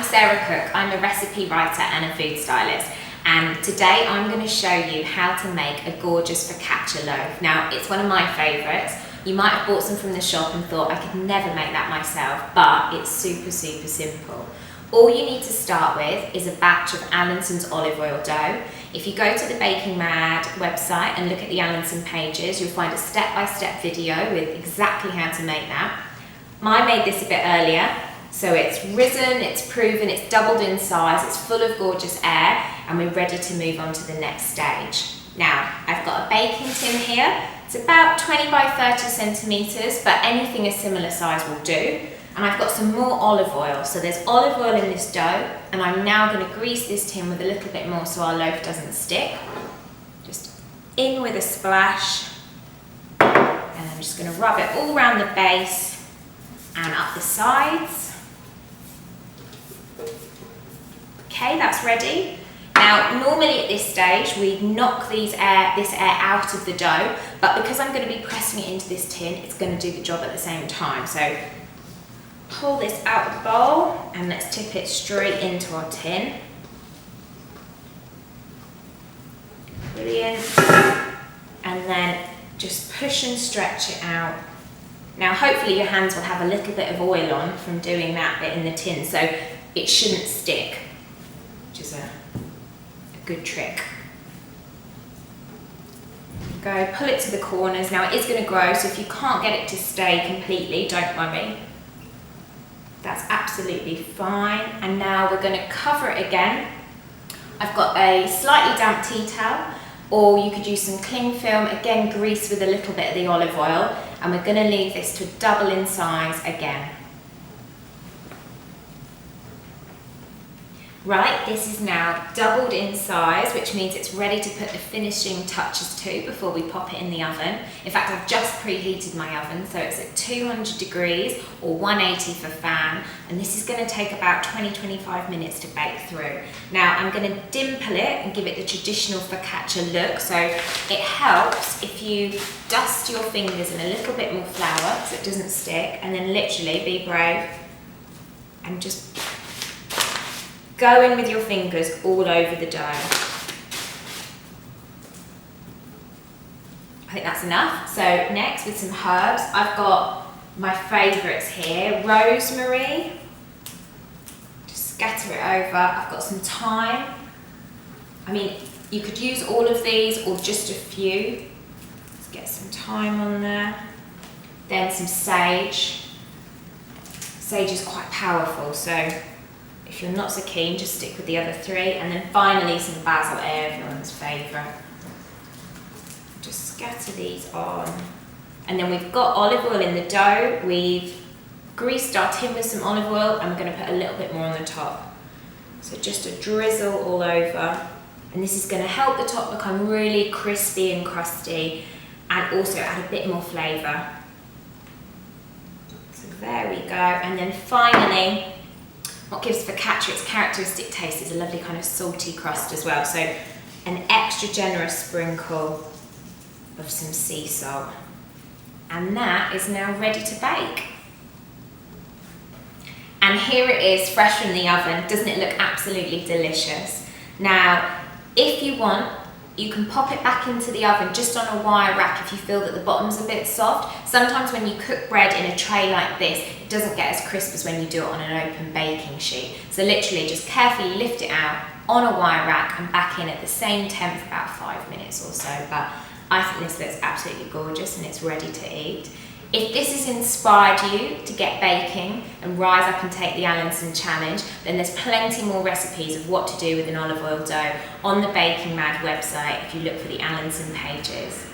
Sarah Cook. I'm a recipe writer and a food stylist, and today I'm going to show you how to make a gorgeous focaccia loaf. Now, it's one of my favourites. You might have bought some from the shop and thought I could never make that myself, but it's super simple. All you need to start with is a batch of Allinson's olive oil dough. If you go to the Baking Mad website and look at the Allinson pages, you'll find a step-by-step video with exactly how to make that. I made this a bit earlier, so it's risen, it's proven, it's doubled in size, it's full of gorgeous air, and we're ready to move on to the next stage. Now, I've got a baking tin here. It's about 20 by 30 centimetres, but anything a similar size will do. And I've got some more olive oil. So there's olive oil in this dough, and I'm now going to grease this tin with a little bit more so our loaf doesn't stick. Just in with a splash, and I'm just going to rub it all around the base and up the sides. Okay, that's ready. Now, normally at this stage, we'd knock this air out of the dough, but because I'm going to be pressing it into this tin, it's going to do the job at the same time. So pull this out of the bowl and let's tip it straight into our tin. Brilliant. And then just push and stretch it out. Now, hopefully your hands will have a little bit of oil on from doing that bit in the tin, so it shouldn't stick, which is a good trick. Go, pull it to the corners. Now it is going to grow, so if you can't get it to stay completely, don't worry. That's absolutely fine. And now we're going to cover it again. I've got a slightly damp tea towel, or you could use some cling film, again greased with a little bit of the olive oil, and we're going to leave this to double in size again. Right, this is now doubled in size, which means it's ready to put the finishing touches to before we pop it in the oven. In fact, I've just preheated my oven, so it's at 200 degrees or 180 for fan, and this is going to take about 20-25 minutes to bake through. Now, I'm going to dimple it and give it the traditional focaccia look, so it helps if you dust your fingers in a little bit more flour so it doesn't stick, and then literally be brave and just go in with your fingers all over the dough. I think that's enough. So next, with some herbs, I've got my favourites here. Rosemary, just scatter it over. I've got some thyme. I mean, you could use all of these or just a few. Let's get some thyme on there. Then some sage. Sage is quite powerful, so if you're not so keen, just stick with the other three. And then finally some basil, everyone's favourite. Just scatter these on. And then we've got olive oil in the dough. We've greased our tin with some olive oil. I'm going to put a little bit more on the top. So just a drizzle all over. And this is going to help the top become really crispy and crusty, and also add a bit more flavour. So there we go. And then finally, what gives focaccia its characteristic taste is a lovely kind of salty crust as well. So an extra generous sprinkle of some sea salt. And that is now ready to bake. And here it is, fresh from the oven. Doesn't it look absolutely delicious? Now, if you want, you can pop it back into the oven just on a wire rack if you feel that the bottom's a bit soft. Sometimes when you cook bread in a tray like this, it doesn't get as crisp as when you do it on an open baking sheet. So literally just carefully lift it out on a wire rack and back in at the same temp for about 5 minutes or so. But I think this looks absolutely gorgeous and it's ready to eat. If this has inspired you to get baking and rise up and take the Allinson challenge, then there's plenty more recipes of what to do with an olive oil dough on the Baking Mad website if you look for the Allinson pages.